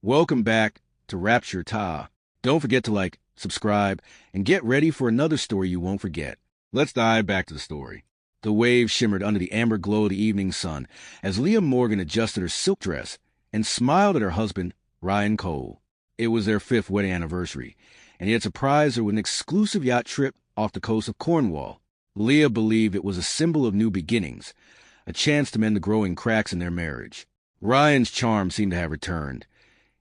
Welcome back to Rapture Tales. Don't forget to like, subscribe, and get ready for another story you won't forget. Let's dive back to the story. The waves shimmered under the amber glow of the evening sun as Leah Morgan adjusted her silk dress and smiled at her husband, Ryan Cole. It was their 5th wedding anniversary, and he had surprised her with an exclusive yacht trip off the coast of Cornwall. Leah believed it was a symbol of new beginnings, a chance to mend the growing cracks in their marriage. Ryan's charm seemed to have returned.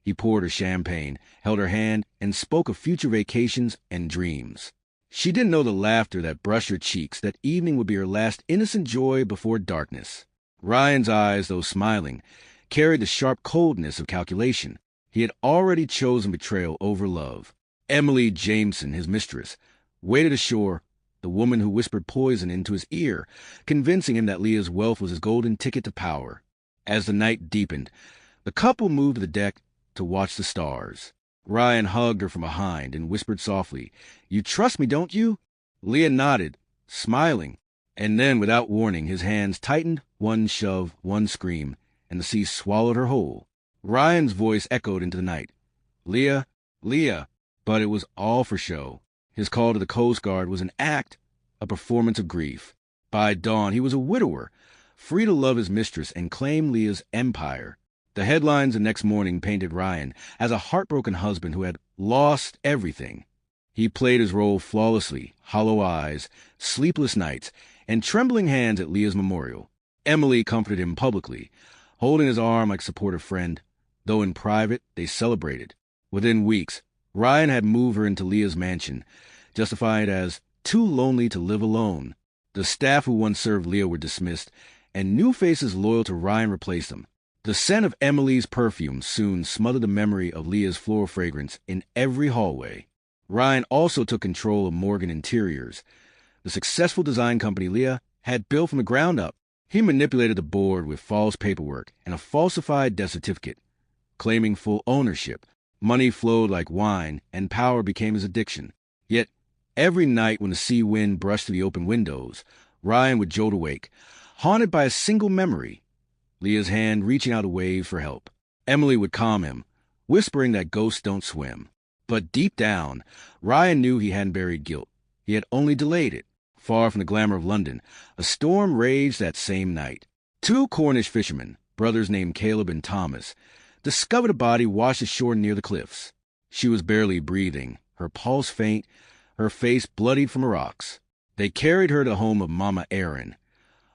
He poured her champagne, held her hand, and spoke of future vacations and dreams. She didn't know the laughter that brushed her cheeks. That evening would be her last innocent joy before darkness. Ryan's eyes, though smiling, carried the sharp coldness of calculation. He had already chosen betrayal over love. Emily Jameson, his mistress, waited ashore, the woman who whispered poison into his ear, convincing him that Leah's wealth was his golden ticket to power. As the night deepened, the couple moved to the deck to watch the stars. Ryan hugged her from behind and whispered softly, "You trust me, don't you?" Leah nodded, smiling, and then, without warning, his hands tightened, one shove, one scream, and the sea swallowed her whole. Ryan's voice echoed into the night. "Leah, Leah," but it was all for show. His call to the Coast Guard was an act, a performance of grief. By dawn, he was a widower, free to love his mistress and claim Leah's empire. The headlines the next morning painted Ryan as a heartbroken husband who had lost everything. He played his role flawlessly, hollow eyes, sleepless nights, and trembling hands at Leah's memorial. Emily comforted him publicly, holding his arm like a supportive friend, though in private they celebrated. Within weeks, Ryan had moved her into Leah's mansion, justifying it as too lonely to live alone. The staff who once served Leah were dismissed, and new faces loyal to Ryan replaced them. The scent of Emily's perfume soon smothered the memory of Leah's floral fragrance in every hallway. Ryan also took control of Morgan Interiors, the successful design company Leah had built from the ground up. He manipulated the board with false paperwork and a falsified death certificate, claiming full ownership. Money flowed like wine, and power became his addiction. Yet, every night when the sea wind brushed through the open windows, Ryan would jolt awake, haunted by a single memory: Leah's hand reaching out a wave for help. Emily would calm him, whispering that ghosts don't swim. But deep down, Ryan knew he hadn't buried guilt. He had only delayed it. Far from the glamour of London, a storm raged that same night. 2 Cornish fishermen, brothers named Caleb and Thomas, discovered a body washed ashore near the cliffs. She was barely breathing, her pulse faint, her face bloodied from the rocks. They carried her to the home of Mama Erin,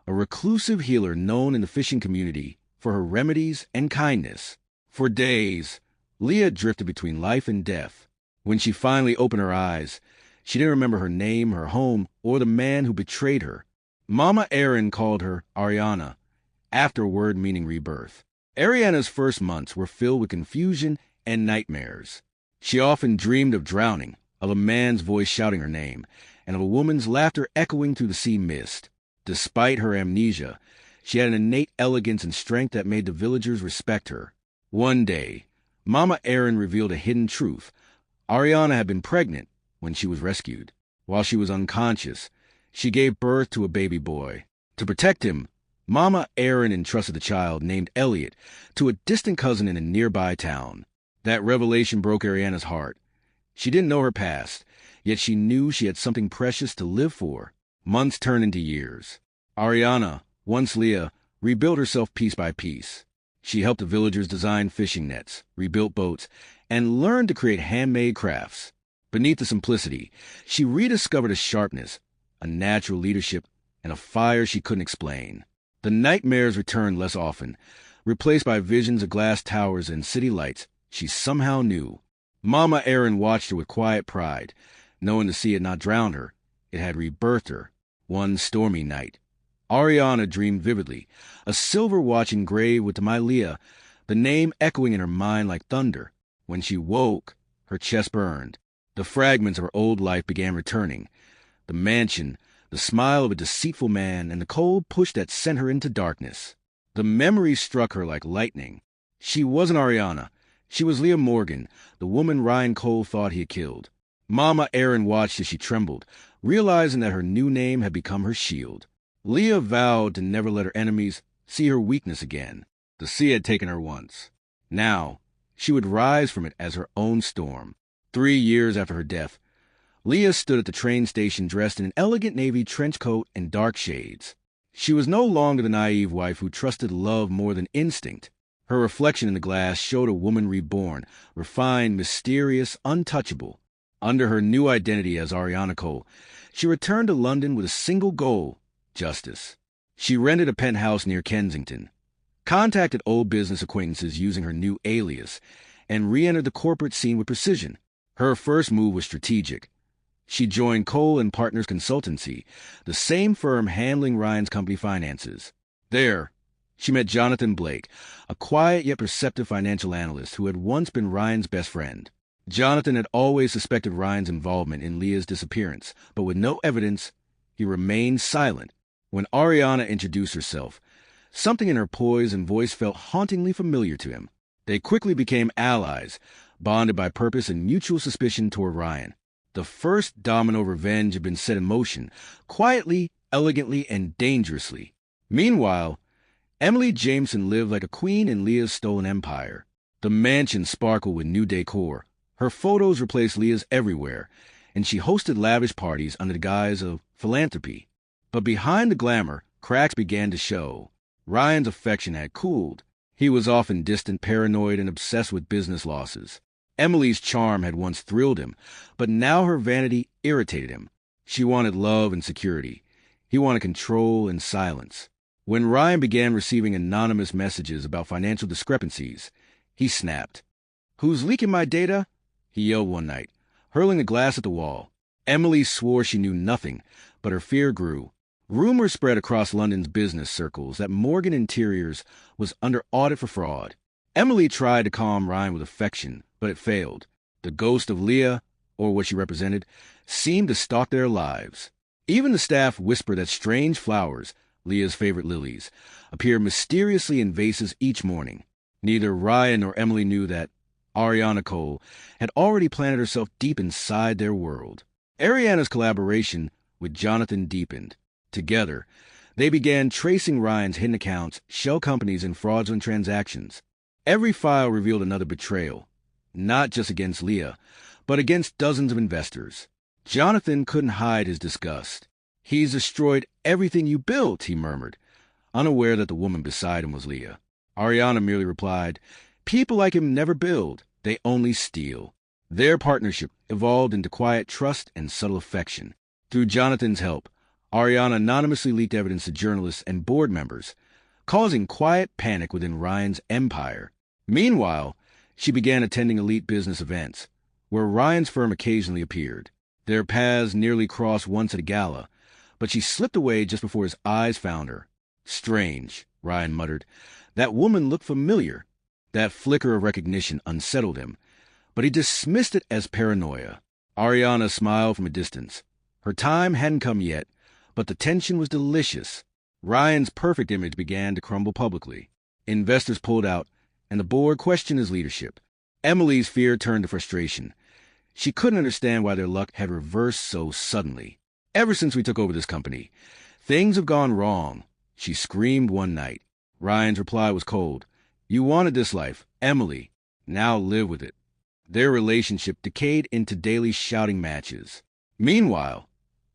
a reclusive healer known in the fishing community for her remedies and kindness. For days, Leah drifted between life and death. When she finally opened her eyes, she didn't remember her name, her home, or the man who betrayed her. Mama Erin called her Ariana, after a word meaning rebirth. Ariana's first months were filled with confusion and nightmares. She often dreamed of drowning, of a man's voice shouting her name, and of a woman's laughter echoing through the sea mist. Despite her amnesia, she had an innate elegance and strength that made the villagers respect her. One day, Mama Erin revealed a hidden truth. Ariana had been pregnant when she was rescued. While she was unconscious, she gave birth to a baby boy. To protect him, Mama Erin entrusted the child, named Elliot, to a distant cousin in a nearby town. That revelation broke Ariana's heart. She didn't know her past, yet she knew she had something precious to live for. Months turned into years. Ariana, once Leah, rebuilt herself piece by piece. She helped the villagers design fishing nets, rebuilt boats, and learned to create handmade crafts. Beneath the simplicity, she rediscovered a sharpness, a natural leadership, and a fire she couldn't explain. The nightmares returned less often, replaced by visions of glass towers and city lights she somehow knew. Mama Erin watched her with quiet pride, knowing the sea had not drowned her, it had rebirthed her. One stormy night, Ariana dreamed vividly, a silver watch engraved with my Leah, the name echoing in her mind like thunder. When she woke, her chest burned. The fragments of her old life began returning. The mansion, the smile of a deceitful man, and the cold push that sent her into darkness. The memories struck her like lightning. She wasn't Ariana. She was Leah Morgan, the woman Ryan Cole thought he had killed. Mama Erin watched as she trembled, realizing that her new name had become her shield. Leah vowed to never let her enemies see her weakness again. The sea had taken her once. Now, She would rise from it as her own storm. 3 years after her death, Leah stood at the train station dressed in an elegant navy trench coat and dark shades. She was no longer the naive wife who trusted love more than instinct. Her reflection in the glass showed a woman reborn, refined, mysterious, untouchable. Under her new identity as Ariana Cole, she returned to London with a single goal: justice. She rented a penthouse near Kensington, contacted old business acquaintances using her new alias, and re-entered the corporate scene with precision. Her first move was strategic. She joined Cole and Partners Consultancy, the same firm handling Ryan's company finances. There, she met Jonathan Blake, a quiet yet perceptive financial analyst who had once been Ryan's best friend. Jonathan had always suspected Ryan's involvement in Leah's disappearance, but with no evidence, he remained silent. When Ariana introduced herself, something in her poise and voice felt hauntingly familiar to him. They quickly became allies, bonded by purpose and mutual suspicion toward Ryan. The first domino of revenge had been set in motion, quietly, elegantly, and dangerously. Meanwhile, Emily Jameson lived like a queen in Leah's stolen empire. The mansion sparkled with new decor. Her photos replaced Leah's everywhere, and she hosted lavish parties under the guise of philanthropy. But behind the glamour, cracks began to show. Ryan's affection had cooled. He was often distant, paranoid, and obsessed with business losses. Emily's charm had once thrilled him, but now her vanity irritated him. She wanted love and security. He wanted control and silence. When Ryan began receiving anonymous messages about financial discrepancies, he snapped. "Who's leaking my data?" he yelled one night, hurling a glass at the wall. Emily swore she knew nothing, but her fear grew. Rumors spread across London's business circles that Morgan Interiors was under audit for fraud. Emily tried to calm Ryan with affection, but it failed. The ghost of Leah, or what she represented, seemed to stalk their lives. Even the staff whispered that strange flowers, Leah's favorite lilies, appeared mysteriously in vases each morning. Neither Ryan nor Emily knew that Ariana Cole had already planted herself deep inside their world. Ariana's collaboration with Jonathan deepened. Together, they began tracing Ryan's hidden accounts, shell companies, and fraudulent transactions. Every file revealed another betrayal, not just against Leah, but against dozens of investors. Jonathan couldn't hide his disgust. "He's destroyed everything you built," he murmured, unaware that the woman beside him was Leah. Ariana merely replied, "People like him never build, they only steal." Their partnership evolved into quiet trust and subtle affection. Through Jonathan's help, Ariana anonymously leaked evidence to journalists and board members, causing quiet panic within Ryan's empire. Meanwhile, she began attending elite business events, where Ryan's firm occasionally appeared. Their paths nearly crossed once at a gala, but she slipped away just before his eyes found her. "Strange," Ryan muttered. That woman looked familiar. That flicker of recognition unsettled him, but he dismissed it as paranoia. Ariana smiled from a distance. Her time hadn't come yet, but the tension was delicious. Ryan's perfect image began to crumble publicly. Investors pulled out, and the board questioned his leadership. Emily's fear turned to frustration. She couldn't understand why their luck had reversed so suddenly. "Ever since we took over this company, things have gone wrong," she screamed one night. Ryan's reply was cold. "You wanted this life, Emily. Now live with it." Their relationship decayed into daily shouting matches. Meanwhile,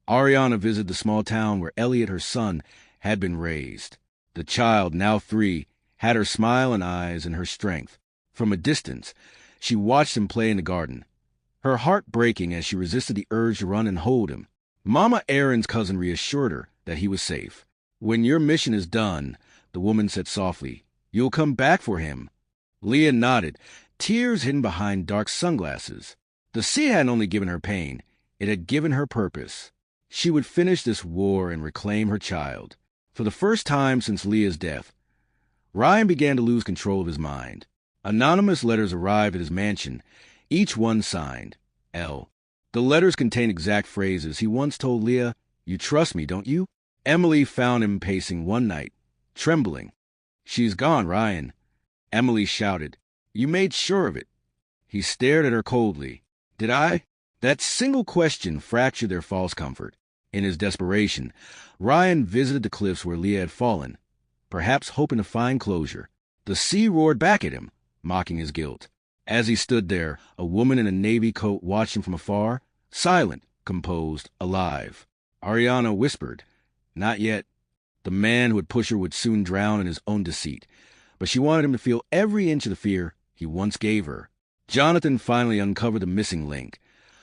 Ariana visited the small town where Elliot, her son, had been raised. The child, now 3, had her smile and eyes and her strength. From a distance, she watched him play in the garden, her heart breaking as she resisted the urge to run and hold him. Mama Erin's cousin reassured her that he was safe. "When your mission is done," the woman said softly, "you'll come back for him." Leah nodded, tears hidden behind dark sunglasses. The sea hadn't only given her pain, it had given her purpose. She would finish this war and reclaim her child. For the first time since Leah's death, Ryan began to lose control of his mind. Anonymous letters arrived at his mansion, each one signed L. The letters contained exact phrases he once told Leah, "You trust me, don't you?" Emily found him pacing one night, trembling. "She's gone, Ryan." Emily shouted, "You made sure of it." He stared at her coldly. "Did I?" That single question fractured their false comfort. In his desperation, Ryan visited the cliffs where Leah had fallen, perhaps hoping to find closure. The sea roared back at him, mocking his guilt. As he stood there, a woman in a navy coat watched him from afar, silent, composed, alive. Ariana whispered, "Not yet." The man who would push her would soon drown in his own deceit, but she wanted him to feel every inch of the fear he once gave her. Jonathan finally uncovered the missing link.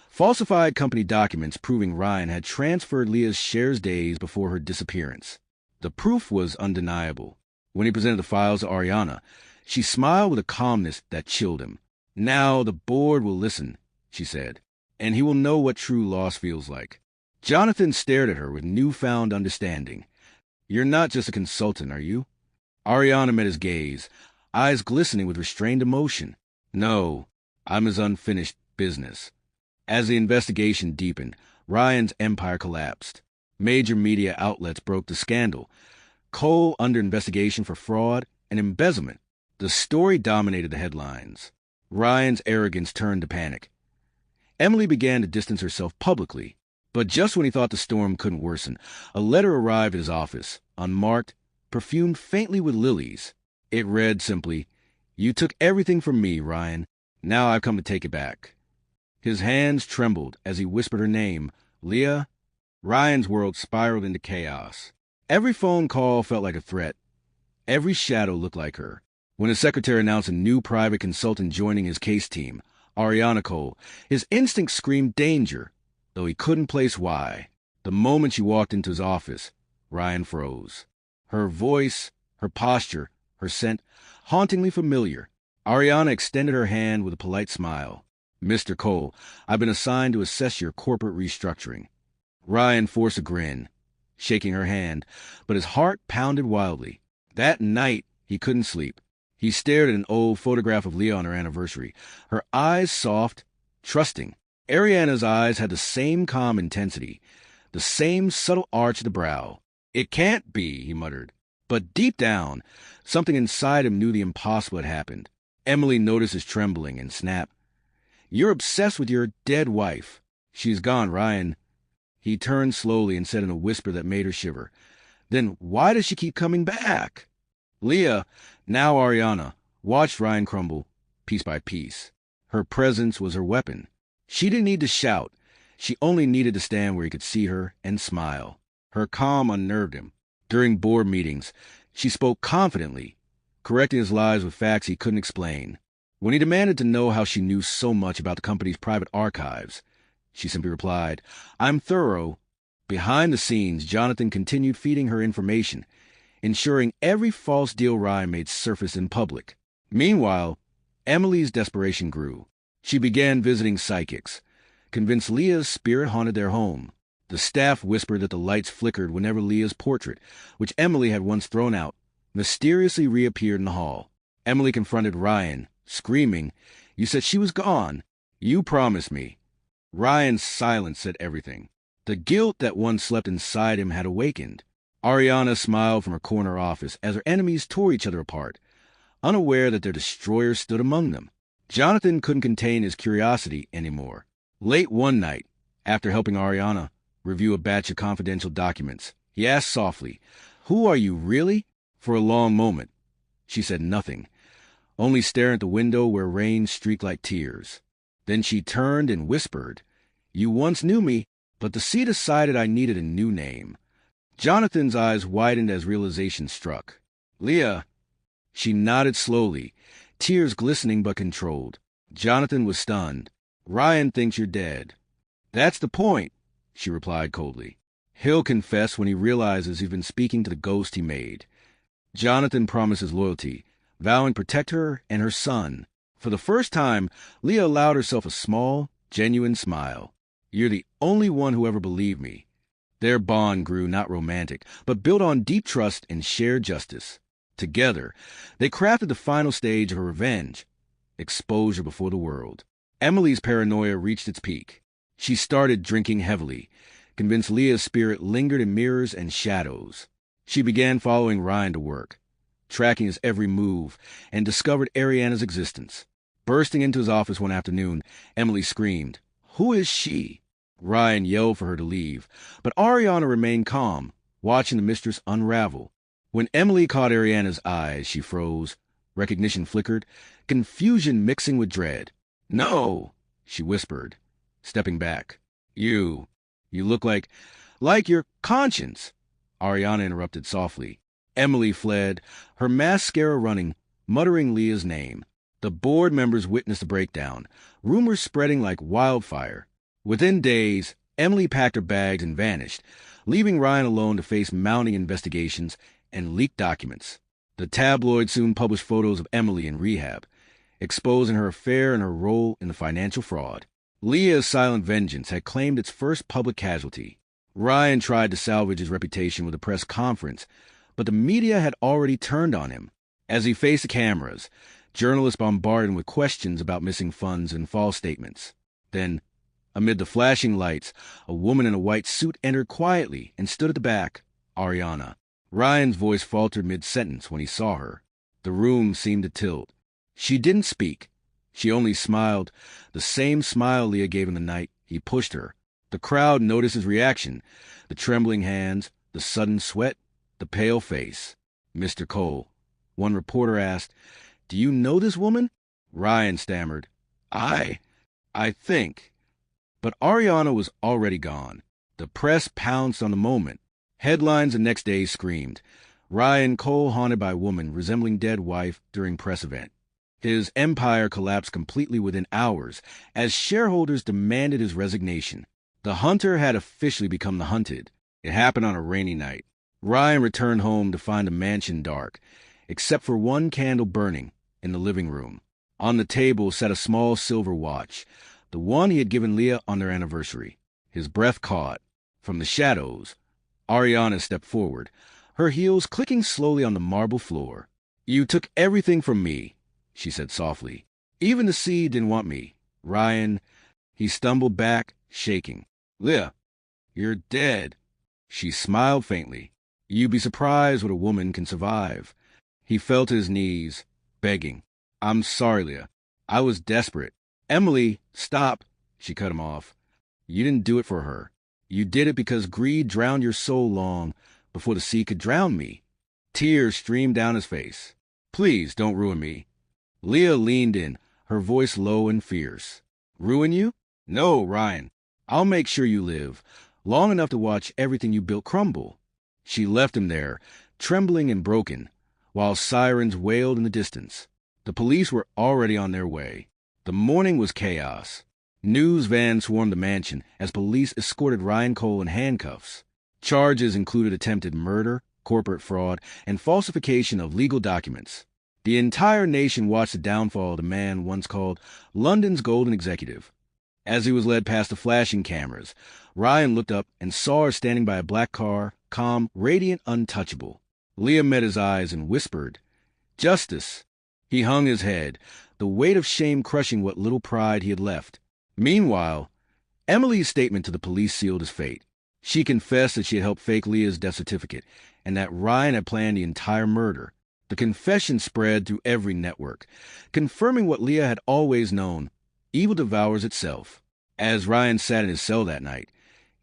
Falsified company documents proving Ryan had transferred Leah's shares days before her disappearance. The proof was undeniable. When he presented the files to Ariana, she smiled with a calmness that chilled him. "Now the board will listen," she said, "and he will know what true loss feels like." Jonathan stared at her with newfound understanding. "You're not just a consultant, are you?" Ariana met his gaze, eyes glistening with restrained emotion. "No, I'm his unfinished business." As the investigation deepened, Ryan's empire collapsed. Major media outlets broke the scandal. Cole under investigation for fraud and embezzlement. The story dominated the headlines. Ryan's arrogance turned to panic. Emily began to distance herself publicly. But just when he thought the storm couldn't worsen, a letter arrived at his office, unmarked, perfumed faintly with lilies. It read simply, "You took everything from me, Ryan. Now I've come to take it back." His hands trembled as he whispered her name, "Leah." Ryan's world spiraled into chaos. Every phone call felt like a threat. Every shadow looked like her. When his secretary announced a new private consultant joining his case team, Ariana Cole, his instinct screamed danger, though he couldn't place why. The moment she walked into his office, Ryan froze. Her voice, her posture, her scent, hauntingly familiar. Ariana extended her hand with a polite smile. "Mr. Cole, I've been assigned to assess your corporate restructuring." Ryan forced a grin, shaking her hand, but his heart pounded wildly. That night, he couldn't sleep. He stared at an old photograph of Leah on her anniversary, her eyes soft, trusting. Ariana's eyes had the same calm intensity, the same subtle arch of the brow. "It can't be," he muttered. But deep down, something inside him knew the impossible had happened. Emily noticed his trembling and snapped, "You're obsessed with your dead wife." "She's gone, Ryan." He turned slowly and said in a whisper that made her shiver, "Then why does she keep coming back?" Leah, now Ariana, watched Ryan crumble, piece by piece. Her presence was her weapon. She didn't need to shout. She only needed to stand where he could see her and smile. Her calm unnerved him. During board meetings, she spoke confidently, correcting his lies with facts he couldn't explain. When he demanded to know how she knew so much about the company's private archives, she simply replied, "I'm thorough." Behind the scenes, Jonathan continued feeding her information, ensuring every false deal Ryan made surface in public. Meanwhile, Emily's desperation grew. She began visiting psychics, convinced Leah's spirit haunted their home. The staff whispered that the lights flickered whenever Leah's portrait, which Emily had once thrown out, mysteriously reappeared in the hall. Emily confronted Ryan, screaming, "You said she was gone. You promised me." Ryan's silence said everything. The guilt that once slept inside him had awakened. Ariana smiled from her corner office as her enemies tore each other apart, unaware that their destroyer stood among them. Jonathan couldn't contain his curiosity anymore. Late one night, after helping Ariana review a batch of confidential documents, he asked softly, "Who are you, really?" For a long moment, she said nothing, only staring at the window where rain streaked like tears. Then she turned and whispered, "You once knew me, but the sea decided I needed a new name." Jonathan's eyes widened as realization struck. "Leah." She nodded slowly, tears glistening but controlled. Jonathan was stunned. "Ryan thinks you're dead." "That's the point," she replied coldly. "He'll confess when he realizes he's been speaking to the ghost he made." Jonathan promised his loyalty, vowing to protect her and her son. For the first time, Leah allowed herself a small, genuine smile. "You're the only one who ever believed me." Their bond grew not romantic, but built on deep trust and shared justice. Together, they crafted the final stage of her revenge, exposure before the world. Emily's paranoia reached its peak. She started drinking heavily, convinced Leah's spirit lingered in mirrors and shadows. She began following Ryan to work, tracking his every move, and discovered Ariana's existence. Bursting into his office one afternoon, Emily screamed, "Who is she?" Ryan yelled for her to leave, but Ariana remained calm, watching the mistress unravel. When Emily caught Ariana's eyes, she froze, Recognition flickered, confusion mixing with dread. "No," she whispered, stepping back. You look like your conscience," Ariana interrupted softly. Emily fled, her mascara running, muttering Leah's name. The board members witnessed the breakdown, rumors spreading like wildfire. Within days, Emily packed her bags and vanished, leaving Ryan alone to face mounting investigations and leaked documents. The tabloids soon published photos of Emily in rehab, exposing her affair and her role in the financial fraud. Leah's silent vengeance had claimed its first public casualty. Ryan tried to salvage his reputation with a press conference, but the media had already turned on him. As he faced the cameras, journalists bombarded him with questions about missing funds and false statements. Then, amid the flashing lights, a woman in a white suit entered quietly and stood at the back. Ariana. Ryan's voice faltered mid-sentence when he saw her. The room seemed to tilt. She didn't speak. She only smiled, the same smile Leah gave him the night he pushed her. The crowd noticed his reaction, the trembling hands, the sudden sweat, the pale face. "Mr. Cole," one reporter asked, "do you know this woman?" Ryan stammered, I think. But Ariana was already gone. The press pounced on the moment. Headlines the next day screamed, "Ryan Cole haunted by woman resembling dead wife during press event." His empire collapsed completely within hours as shareholders demanded his resignation. The hunter had officially become the hunted. It happened on a rainy night. Ryan returned home to find the mansion dark, except for one candle burning in the living room. On the table sat a small silver watch, the one he had given Leah on their anniversary. His breath caught. From the shadows, Ariana stepped forward, her heels clicking slowly on the marble floor. "You took everything from me," she said softly. "Even the sea didn't want me. Ryan," he stumbled back, shaking. "Leah, you're dead." She smiled faintly. "You'd be surprised what a woman can survive." He fell to his knees, begging. "I'm sorry, Leah. I was desperate." "Emily, stop," she cut him off. "You didn't do it for her. You did it because greed drowned your soul long before the sea could drown me." Tears streamed down his face. "Please don't ruin me." Leah leaned in, her voice low and fierce. "Ruin you? No, Ryan. I'll make sure you live, long enough to watch everything you built crumble." She left him there, trembling and broken, while sirens wailed in the distance. The police were already on their way. The morning was chaos. News vans swarmed the mansion as police escorted Ryan Cole in handcuffs. Charges included attempted murder, corporate fraud, and falsification of legal documents. The entire nation watched the downfall of the man once called London's Golden Executive. As he was led past the flashing cameras, Ryan looked up and saw her standing by a black car, calm, radiant, untouchable. Leah met his eyes and whispered, "Justice." He hung his head, the weight of shame crushing what little pride he had left. Meanwhile, Emily's statement to the police sealed his fate. She confessed that she had helped fake Leah's death certificate and that Ryan had planned the entire murder. The confession spread through every network, confirming what Leah had always known: evil devours itself. As Ryan sat in his cell that night,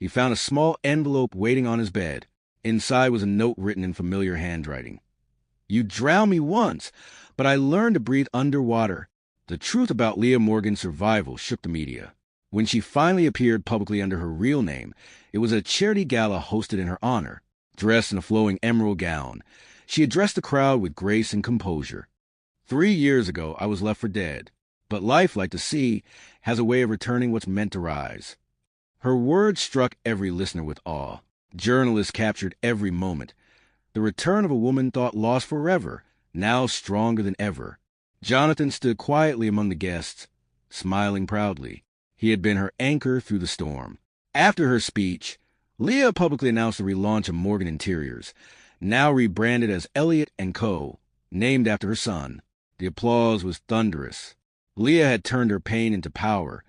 he found a small envelope waiting on his bed. Inside was a note written in familiar handwriting. "You drowned me once, but I learned to breathe underwater." The truth about Leah Morgan's survival shook the media. When she finally appeared publicly under her real name, it was at a charity gala hosted in her honor. Dressed in a flowing emerald gown, she addressed the crowd with grace and composure. 3 years ago, I was left for dead, but life, like the sea, has a way of returning what's meant to rise. Her words struck every listener with awe. Journalists captured every moment. The return of a woman thought lost forever, now stronger than ever. Jonathan stood quietly among the guests, smiling proudly. He had been her anchor through the storm. After her speech, Leah publicly announced the relaunch of Morgan Interiors, now rebranded as Elliott & Co., named after her son. The applause was thunderous. Leah had turned her pain into power,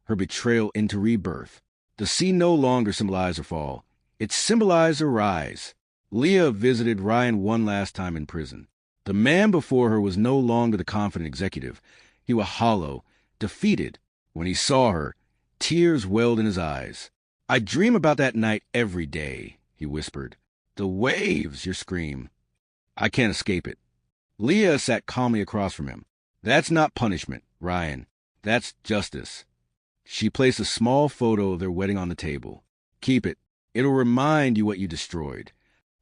her betrayal into rebirth. The sea no longer symbolized her fall. It symbolized her rise. Leah visited Ryan one last time in prison. The man before her was no longer the confident executive. He was hollow, defeated. When he saw her, tears welled in his eyes. "I dream about that night every day," he whispered. "The waves," your scream. "I can't escape it." Leah sat calmly across from him. That's not punishment, Ryan. That's justice. She placed a small photo of their wedding on the table. Keep it. It'll remind you what you destroyed.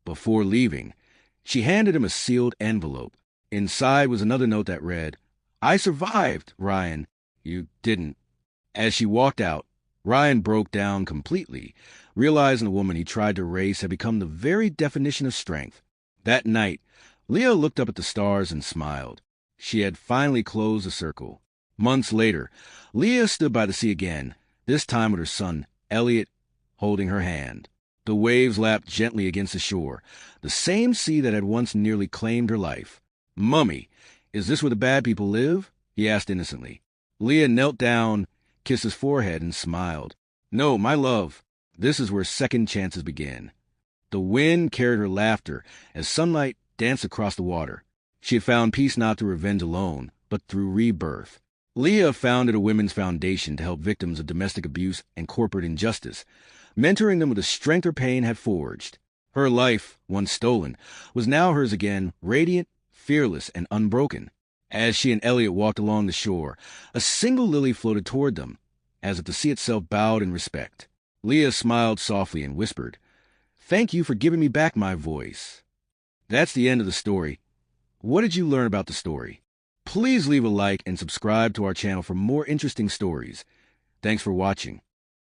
Before leaving, she handed him a sealed envelope. Inside was another note that read, I survived, Ryan. You didn't. As she walked out, Ryan broke down completely, realizing the woman he tried to race had become the very definition of strength. That night, Leah looked up at the stars and smiled. She had finally closed the circle. Months later, Leah stood by the sea again, this time with her son, Elliot, holding her hand. The waves lapped gently against the shore, the same sea that had once nearly claimed her life. Mummy, is this where the bad people live? He asked innocently. Leah knelt down, kissed his forehead, and smiled. No, my love, this is where second chances begin. The wind carried her laughter as sunlight danced across the water. She had found peace not through revenge alone, but through rebirth. Leah founded a women's foundation to help victims of domestic abuse and corporate injustice, mentoring them with the strength her pain had forged. Her life, once stolen, was now hers again, radiant, fearless, and unbroken. As she and Elliot walked along the shore, a single lily floated toward them, as if the sea itself bowed in respect. Leah smiled softly and whispered, Thank you for giving me back my voice. That's the end of the story. What did you learn about the story? Please leave a like and subscribe to our channel for more interesting stories. Thanks for watching.